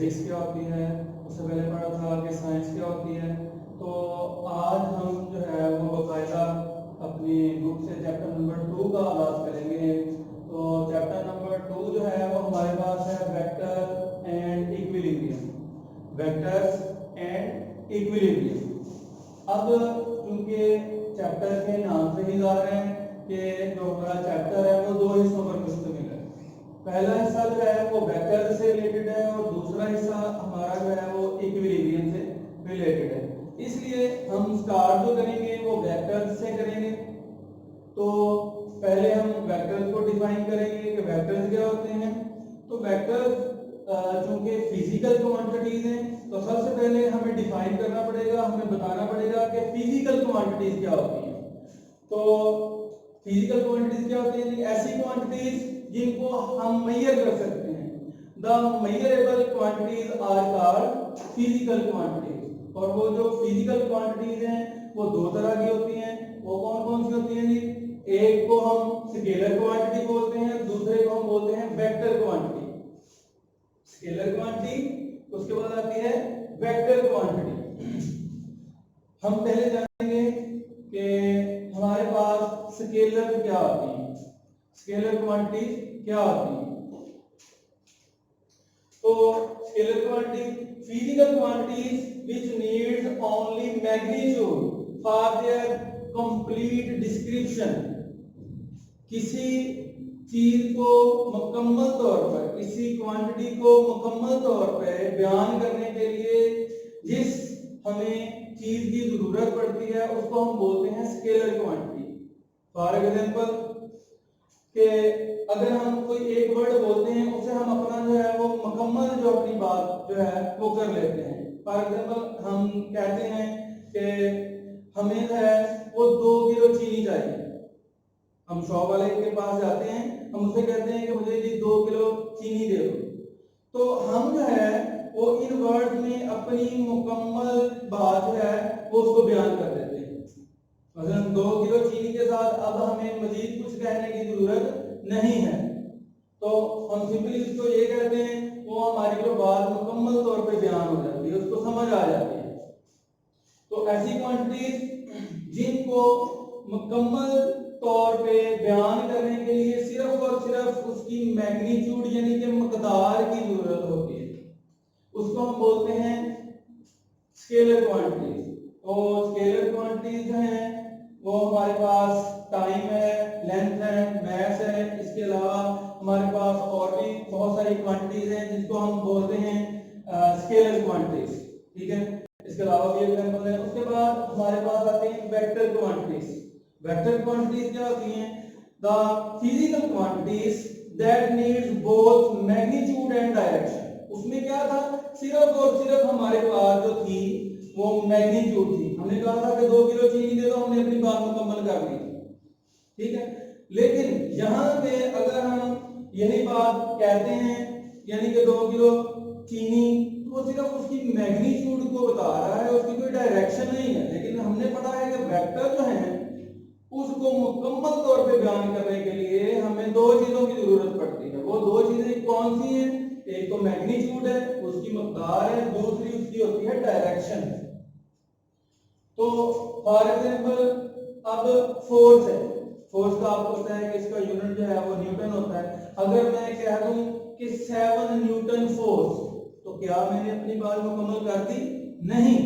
Physics क्या होती है, उससे पहले पढ़ा था कि साइंस क्या होती है। तो आज हम जो है वो बाकायदा अपनी बुक से चैप्टर नंबर 2 का आगाज करेंगे। तो चैप्टर नंबर 2 जो है वो हमारे पास है vector and equilibrium, vectors and equilibrium. अब क्योंकि चैप्टर के नाम से ही जाहिर है कि जो हमारा चैप्टर है वो दो हिस्सों पर मुश्तमिल है। पहला हिस्सा जो है वो वेक्टर से रिलेटेड है और दूसरा हिस्सा हमारा जो है वो इक्विलिब्रियम से रिलेटेड है। इसलिए हम स्टार्ट जो करेंगे वो वेक्टर्स से करेंगे। तो पहले हम वेक्टर्स को डिफाइन करेंगे कि वेक्टर्स क्या होते हैं। तो वेक्टर्स चूंकि फिजिकल क्वांटिटीज हैं तो सबसे पहले हमें डिफाइन करना पड़ेगा, हमें बताना पड़ेगा कि फिजिकल क्वांटिटीज क्या होती हैं। तो फिजिकल क्वांटिटीज क्या होती हैं? ऐसी क्वांटिटीज जिनको हम मेजर कर सकते हैं। The measurable quantities are called physical quantities. और वो जो फिजिकल क्वांटिटीज हैं वो दो तरह की होती हैं। वो कौन कौन सी होती हैं जी? एक को हम स्केलर क्वांटिटी बोलते हैं, दूसरे को हम बोलते हैं वेक्टर क्वांटिटी। स्केलर क्वांटिटी, उसके बाद आती है वेक्टर क्वांटिटी। हम पहले जानेंगे कि हमारे पास स्केलर क्या होती है, स्केलर क्वांटिटी क्या होती है। तो scalar quantity physical quantities which needs only magnitude for their complete description. किसी चीज को मुकम्मल तौर पर, किसी क्वांटिटी को मुकम्मल तौर पर बयान करने के लिए जिस हमें चीज की जरूरत पड़ती है उसको हम बोलते हैं स्केलर क्वांटिटी। फॉर एग्जांपल कि अगर हम कोई एक वर्ड बोलते हैं उससे हम अपना जो है वो मुकम्मल जो अपनी बात जो है वो कर लेते हैं। फॉर एग्जांपल हम कहते हैं कि हमें जो है वो 2 किलो चीनी चाहिए। हम शॉप वाले के पास जाते हैं, हम उससे कहते हैं कि मुझे जी 2 किलो चीनी दे दो। तो हम जो है वो इन वर्ड में अपनी मुकम्मल बात जो है वो उसको बयान कर देते हैं। मतलब 2 किलो चीनी के साथ अब हमें मजीद कुछ कहने की जरूरत नहीं है। तो हम सिंपली उसको ये कहते हैं, वो हमारी जो बात मुकम्मल तौर पे बयान हो जाती है, उसको समझ आ जाती है। तो ऐसी क्वांटिटीज जिनको मुकम्मल तौर पे बयान करने के लिए सिर्फ और सिर्फ उसकी मैग्नीट्यूड यानी कि मकदार की जरूरत होती है, उसको हम बोलते हैं स्केलर क्वांटिटीज। और स्केलर क्वांटिटीज जो हैं वो हमारे पास टाइम है, लेंथ है, मास है। इसके अलावा हमारे पास और भी बहुत सारी क्वांटिटीज हैं जिसको हम बोलते हैं स्केलर क्वांटिटीज। ठीक है, इसके अलावा भी एग्जांपल है। उसके बाद हमारे पास आते हैं वेक्टर क्वांटिटीज। वेक्टर क्वांटिटीज क्या होती हैं? The physical quantities that needs both magnitude and direction. उसमें क्या था? सिर्फ और सिर्फ हमारे पास जो थी वो मैग्नीट्यूड थी। हमने कहा था कि 2 किलो चीनी दे दो, हमने अपनी बात मुकम्मल कर ली। ठीक है, लेकिन यहां पे अगर हम यही बात कहते हैं यानी कि 2 किलो चीनी, तो वो सिर्फ उसकी मैग्नीट्यूड को बता रहा है, उसकी कोई डायरेक्शन नहीं है। लेकिन हमने पढ़ा है कि वेक्टर जो है उसको मुकम्मल तौर पे बयान करने के लिए हमें 2 चीजों की जरूरत पड़ती है। वो 2 चीजें कौन सी हैं? एक तो मैग्नीट्यूड है, उसकी मकदार है, दूसरी उसकी होती है डायरेक्शन। तो फॉर एग्जांपल अब फोर्स है, फोर्स का आपको पता है कि इसका यूनिट जो है वो न्यूटन होता है। अगर मैं कह दूं कि 7 न्यूटन फोर्स, तो क्या मैंने अपनी बात मुकम्मल कर दी? नहीं।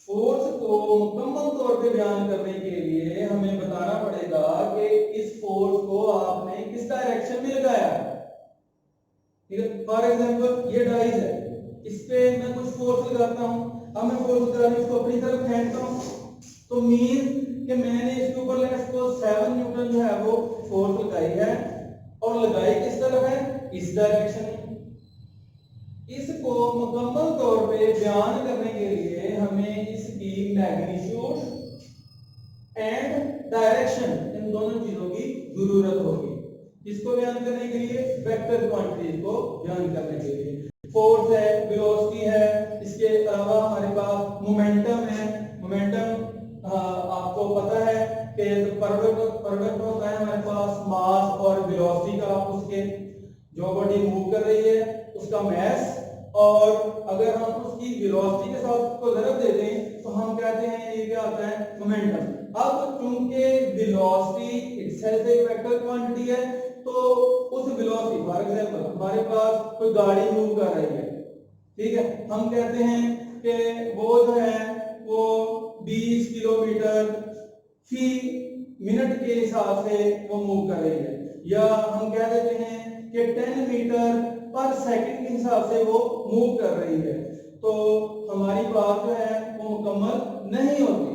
फोर्स को मुकम्मल तौर पे बयान करने के लिए हमें बताना पड़ेगा कि इस फोर्स को आपने किस डायरेक्शन में लगाया है। ठीक है, फॉर एग्जांपल ये डाइस है, इस पे मैं कुछ फोर्स लगाता हूं। अब मैं फोर्स लगा रही हूं, इसको अपनी तरफ फेंकता हूं, तो मीन कि मैंने इसके ऊपर लेट्स सपोज 7 न्यूटन जो है वो फोर्स लगाई है, और लगाई किस तरफ है? इस डायरेक्शन में। इसको मुकम्मल तौर पे बयान करने के लिए हमें इसकी मैग्नीट्यूड एंड डायरेक्शन, इन दोनों चीजों की जरूरत होगी। इसको बयान करने के लिए, वेक्टर क्वांटिटी को बयान करने के लिए। फोर्स है, वेलोसिटी है, इसके अलावा हमारे पास मोमेंटम है। मोमेंटम आपको पता है कि प्रोडक्ट होता है हमारे पास मास और वेलोसिटी का। उसके जो बॉडी मूव कर रही है उसका मैस, और अगर हम उसकी वेलोसिटी के साथ उसको ज़रब दे दें तो हम कहते हैं ये क्या आता है, मोमेंटम। अब चूंकि वेलोसिटी इटसेल्फ एक वेक्टर क्वांटिटी है, तो उस वेलोसिटी, फॉर एग्जांपल हमारे पास कोई गाड़ी मूव कर रही है, ठीक है, हम कहते हैं कि वो जो है वो 20 किलोमीटर फी मिनट के हिसाब से वो मूव कर रही है, या हम कह देते हैं कि 10 मीटर पर सेकंड के हिसाब से वो मूव कर रही है। तो हमारी बात जो है वो मुकम्मल नहीं होती,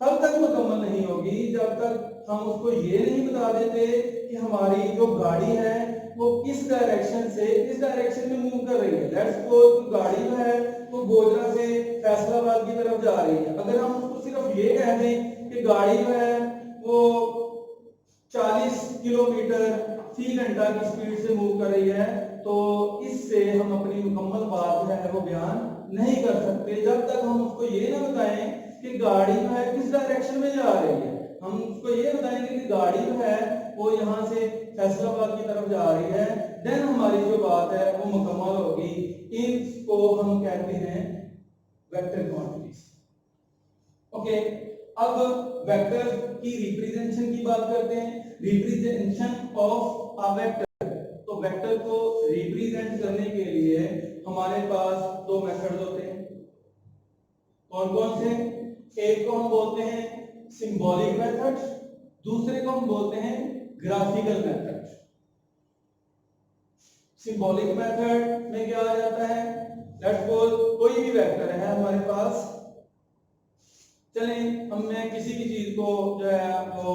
तब तक मुकम्मल नहीं होगी जब तक हम उसको ये नहीं बता देते कि हमारी जो गाड़ी है वो किस डायरेक्शन से किस डायरेक्शन में मूव कर रही है। लेट्स सपोज गाड़ी जो है वो गोजरा से फैसलाबाद की तरफ जा रही है। अगर हम उसको सिर्फ ये कह दें कि गाड़ी जो है वो 40 किलोमीटर फी घंटा की स्पीड से मूव कर रही है, तो इससे हम अपनी मुकम्मल बात जो है वो बयान नहीं कर सकते जब तक हम उसको ये ना बताएं कि गाड़ी जो है किस डायरेक्शन में जा रही है। हम उसको ये बताएंगे कि गाड़ी जो है वो यहाँ से फैसलाबाद की तरफ जा रही है, देन हमारी जो बात है वो मुकम्मल होगी। इनको हम कहते हैं वेक्टर क्वांटिटीज। ओके, अब वेक्टर की रिप्रेजेंटेशन की बात करते हैं। रिप्रेजेंटेशन ऑफ अ वेक्टर, तो वेक्टर को रिप्रेजेंट करने के लिए हमारे पास दो मेथड्स होते हैं। कौन कौन से? एक को हम बोलते हैं सिंबॉलिक मेथड, दूसरे को हम बोलते हैं ग्राफिकल मेथड। सिंबॉलिक मेथड में क्या आ जाता है, लेट्स सपोज कोई भी वेक्टर है हमारे पास, चलें मैं किसी भी चीज को जो है वो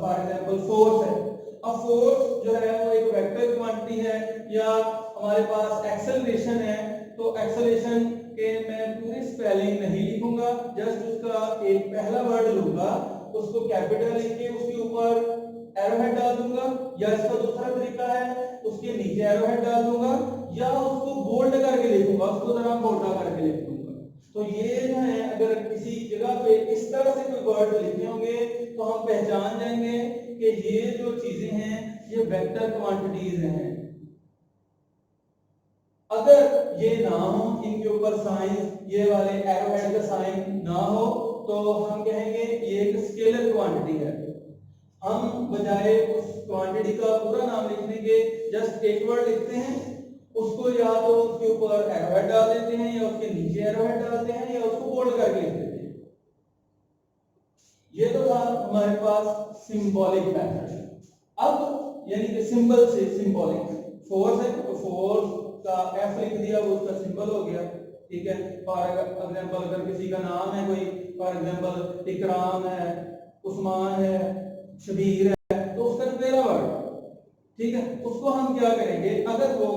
फॉर एग्जांपल फोर्स है, अब फोर्स जो है वो एक वेक्टर क्वांटिटी है, या हमारे पास एक्सेलरेशन है, तो एक्सेलरेशन के मैं पूरी स्पेलिंग नहीं लिखूंगा, जस्ट उसका एक पहला वर्ड लूंगा, उसको कैपिटल लिख के उसके ऊपर एरोहेड डाल दूंगा, या इसका दूसरा तरीका है उसके नीचे एरोहेड डाल दूंगा, या उसको बोल्ड करके लिखूंगा, उसको जरा मोटा करके लिखूंगा। तो ये जो है अगर किसी जगह पे इस तरह से कोई वर्ड लिखे होंगे तो हम पहचान जाएंगे कि ये जो चीजें हैं ये वेक्टर क्वांटिटीज हैं। अगर ये ना हो, इनके ऊपर साइन ये वाले एरोहेड का साइन ना हो, तो हम कहेंगे ये एक स्केलर क्वांटिटी है। हम बजाय उस क्वांटिटी का पूरा नाम लिखने के जस्ट एक वर्ड लिखते हैं, उसको या तो उसके ऊपर एरोहेड डाल देते हैं, या उसके नीचे एरोहेड डालते हैं, या उसको बोल्ड करके लिख देते हैं। ये तो था हमारे पास सिंबॉलिक मेथड। अब यानी कि सिंबल से सिंबॉलिक, फोर्स है तो फोर्स का एफ लिख दिया, वो उसका सिंबल हो गया, ठीक है। फॉर एग्जांपल अगर किसी का नाम है कोई, फॉर एग्जांपल इकराम है, उस्मान है, शबीर है, तो उसका पहला वर्ड, ठीक है, उसको हम क्या करेंगे, अगर वो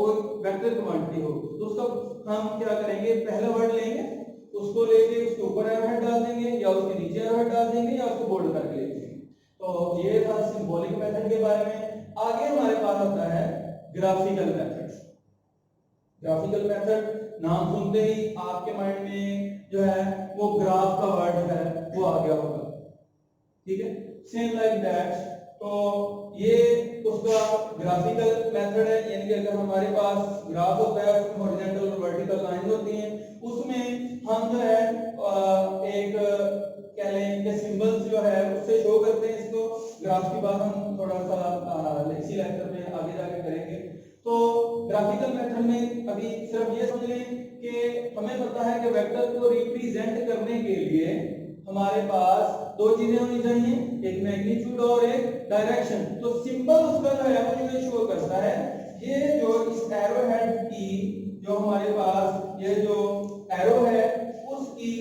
वेक्टर क्वांटिटी हो तो उसका हम क्या करेंगे, पहला वर्ड लेंगे, उसको लेके उसके ऊपर एरोहेड डाल देंगे, या उसके नीचे एरोहेड डाल देंगे, या उसको बोल्ड करके लिखेंगे। तो ये था सिंबॉलिक मेथड के बारे में। आगे हमारे पास आता है ग्राफिकल मेथड। ग्राफिकल मेथड नाम सुनते ही आपके माइंड में जो है वो ग्राफ का वर्ड है वो आ गया होगा, ठीक है, सेम लाइक दैट। तो ये उसका ग्राफिकल मेथड है, यानी कि अगर हमारे पास ग्राफ होता है उसमें हॉरिजॉन्टल और वर्टिकल लाइन होती हैं, उसमें हम जो है एक कह लें कि सिंबल्स जो है उससे शो करते हैं इसको। ग्राफ की बात हम थोड़ा सा इसी लेक्चर में आगे जाके करेंगे। तो ग्राफिकल मेथड में अभी सिर्फ ये समझ लें कि हमें पता है कि वेक्टर को रिप्रेजेंट करने के लिए हमारे पास दो चीजें होनी चाहिए, एक मैग्नीट्यूड और एक डायरेक्शन। तो सिंबल उसका जो है वो ये शो करता है, ये जो इस एरोहेड की जो हमारे पास ये जो एरो है उसकी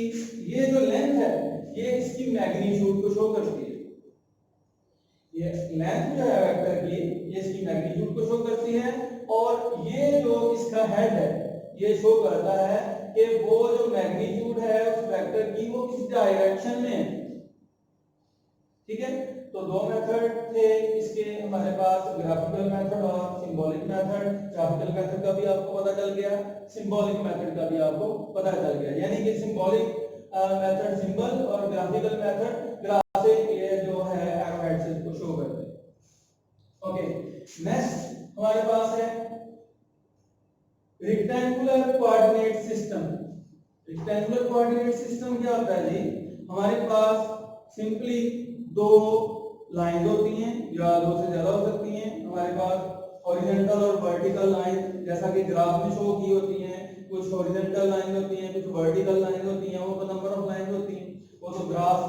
ये जो लेंथ है ये इसकी मैग्नीट्यूड को शो करती है। ये लेंथ जो है वेक्टर की ये इसकी मैग्नीट्यूड को शो करती है, और ये जो इसका हेड है ये शो करता है कि वो जो मैग्नीट्यूड है उस वेक्टर की वो किस डायरेक्शन में है, ठीक है। तो दो मेथड थे इसके हमारे पास, ग्राफिकल मेथड और सिंबॉलिक मेथड। ग्राफिकल मेथड का भी आपको पता चल गया, सिंबॉलिक मेथड का भी आपको पता चल गया, यानी कि सिंबॉलिक मेथड सिंबल और ग्राफिकल मेथड ग्राफ से ये जो है एरोहेड से इसको शो करते हैं। ओके, नेक्स्ट हमारे पास है coordinate system. Rectangular coordinate system क्या होता है जी? हमारे पास सिंपली दो लाइन होती हैं या दो से ज्यादा हो सकती हैं। हमारे पास हॉरिजॉन्टल और वर्टिकल लाइन जैसा कि ग्राफ में शो की होती हैं, कुछ हॉरिजॉन्टल लाइन होती हैं, कुछ वर्टिकल लाइन होती हैं, वो नंबर ऑफ लाइन होती हैं, वो तो ग्राफ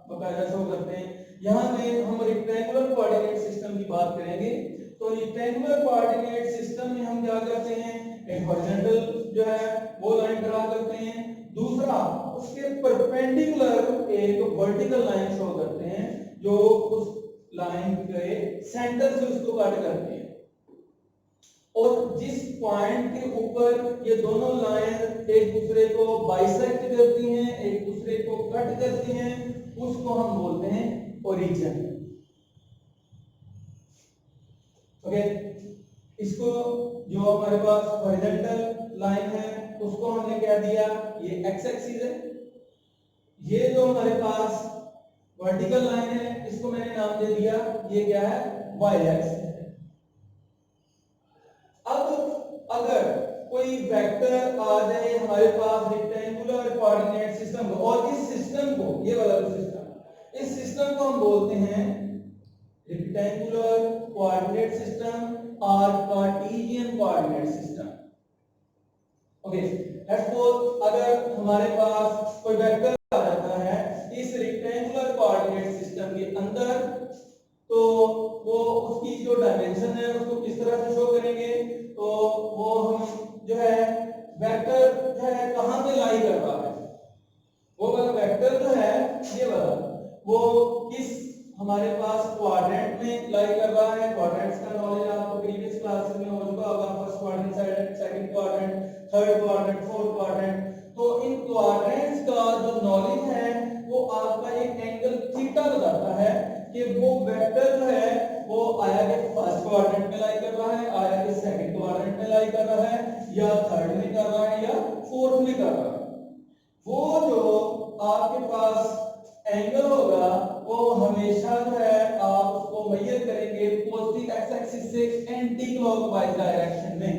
बकायदा शो करते हैं। यहाँ पे हम रेक्टेंगुलर कोऑर्डिनेट सिस्टम की बात करेंगे। तो रेक्टेंगुलर कोऑर्डिनेट सिस्टम में हम क्या करते हैं, एक हॉरिजॉन्टल जो है वो लाइन ड्रा करते हैं, दूसरा उसके परपेंडिकुलर एक वर्टिकल लाइन शो करते हैं जो उस लाइन के सेंटर से उसको कट करती है। और जिस पॉइंट के ऊपर ये दोनों लाइन एक दूसरे को बाइसेक्ट करती हैं, एक दूसरे को कट करती हैं, उसको हम बोलते हैं ओरिजिन। ओके, इसको जो हमारे पास हॉरिजॉन्टल लाइन है उसको हमने क्या दिया, ये एक्स एक्सिस है। ये जो हमारे पास वर्टिकल लाइन है इसको मैंने नाम दे दिया, ये क्या है, वाई एक्सिस है। अब अगर कोई वेक्टर आ जाए हमारे पास रेक्टेंगुलर कोऑर्डिनेट सिस्टम को, और इस सिस्टम को, ये वाला सिस्टम, इस सिस्टम को हम बोलते हैं रेक्टेंगुलर कोऑर्डिनेट सिस्टम और Cartesian coordinate system. Okay, let's suppose अगर हमारे पास कोई वेक्टर आ जाता है इस रेक्टेंगुलर कोऑर्डिनेट सिस्टम के अंदर, तो वो उसकी जो डायमेंशन है उसको किस तरह से शो करेंगे, तो वो हम जो है वेक्टर जो है कहां पे लाई कर रहा है, वो वाला वेक्टर जो है ये वाला, वो किस हमारे पास क्वाड्रेंट में लाई कर रहा है। क्वाड्रेंट्स का नॉलेज आपको प्रीवियस क्लासेस में हो चुका होगा, first quadrant, second quadrant, third quadrant, fourth quadrant. तो इन क्वाड्रेंट्स का जो नॉलेज है वो आपका एक एंगल थीटा बताता है कि वो वेक्टर जो है वो आया के फर्स्ट क्वाड्रेंट में लाई कर रहा है, आया के सेकंड क्वाड्रेंट में लाई कर रहा है, या थर्ड में कर रहा है, या फोर्थ में कर रहा है। वो जो आपके पास एंगल होगा वो हमेशा जो है आप उसको मेजर करेंगे पॉजिटिव एक्स एक्सिस से एंटी क्लॉकवाइज डायरेक्शन में।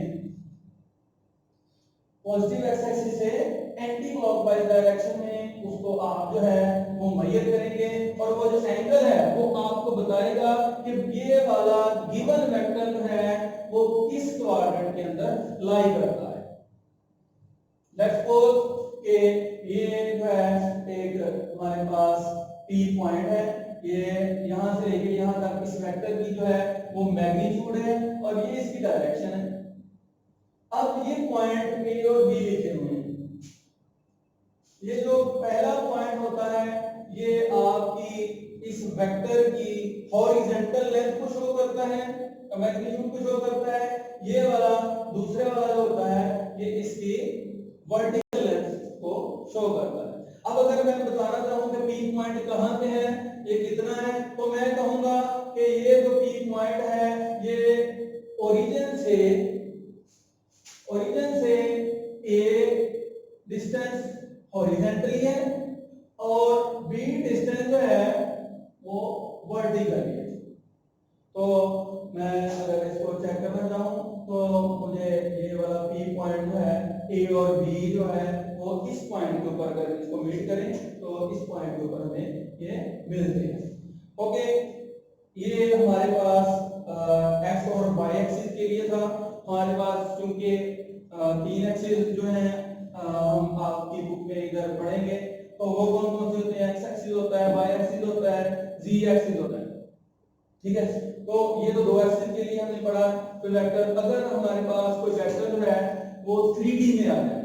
पॉजिटिव एक्स एक्सिस से एंटी क्लॉकवाइज डायरेक्शन में उसको आप जो है वो मेजर करेंगे, और वो जो एंगल है वो आपको बताएगा कि ये वाला गिवन वेक्टर जो है वो किस क्वाड्रेंट के अंदर लाई करता है। लेट्स सपोज कि ये जो है एक हमारे पास P पॉइंट है, ये यहां से लेके यहां तक इस वेक्टर की जो है वो मैग्नीट्यूड है और ये इसकी डायरेक्शन है। अब ये पॉइंट A और B लिखे हुए हैं। ये जो पहला पॉइंट होता है ये आपकी इस वेक्टर की हॉरिजॉन्टल लेंथ को शो करता है, मैग्नीट्यूड को शो करता है। ये वाला दूसरे वाला जो होता है ये इसकी वर्टिकल लेंथ को शो करता है। अब अगर मैं बताना चाहूं कि P पॉइंट कहां पे है, ये कितना है, तो मैं कहूंगा कि ये जो P पॉइंट है ये ओरिजिन से A डिस्टेंस हॉरिजॉन्टली है और B डिस्टेंस जो है वो वर्टिकली है। तो मैं अगर इसको चेक करना चाहूं तो मुझे ये वाला P पॉइंट जो है A और B जो है वो इस पॉइंट के ऊपर अगर इसको मीट करें तो इस पॉइंट के ऊपर हमें ये मिलते हैं। ओके, ये हमारे पास x और y एक्सिस के लिए था। हमारे पास चूंकि तीन एक्सिस जो हैं हम आपकी बुक में इधर पढ़ेंगे, तो वो कौन कौन से होते हैं, x एक्सिस होता है, y एक्सिस होता है, z एक्सिस होता है। ठीक है, तो ये तो दो एक्सिस के लिए हमने पढ़ा। तो वेक्टर, अगर हमारे पास कोई वेक्टर जो है वो 3D में आ जाए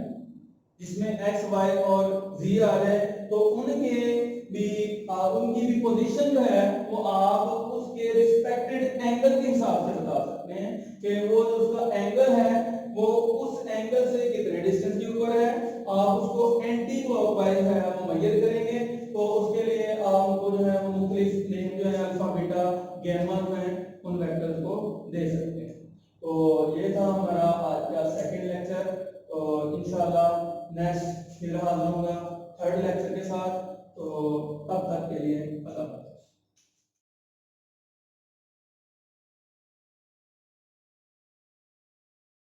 जिसमें x y और z आ जाए, तो उनकी भी पोजीशन जो है वो आप उसके रिस्पेक्टेड एंगल के हिसाब से बता सकते हैं कि वो जो उसका एंगल है वो उस एंगल से कितने डिस्टेंस के ऊपर है। आप उसको एंटी क्लॉकवाइज है वो मेजर करेंगे, तो उसके लिए आप उनको जो है वो मुख्तलिफ नेम जो है अल्फा बीटा गामा जो है उन वेक्टर्स को दे सकते हैं। तो ये था हमारा आज का सेकंड लेक्चर। तो इंशाल्लाह नेक्स्ट फिर हाजिर होगा थर्ड लेक्चर के साथ। तो तब तक के लिए अल्लाह।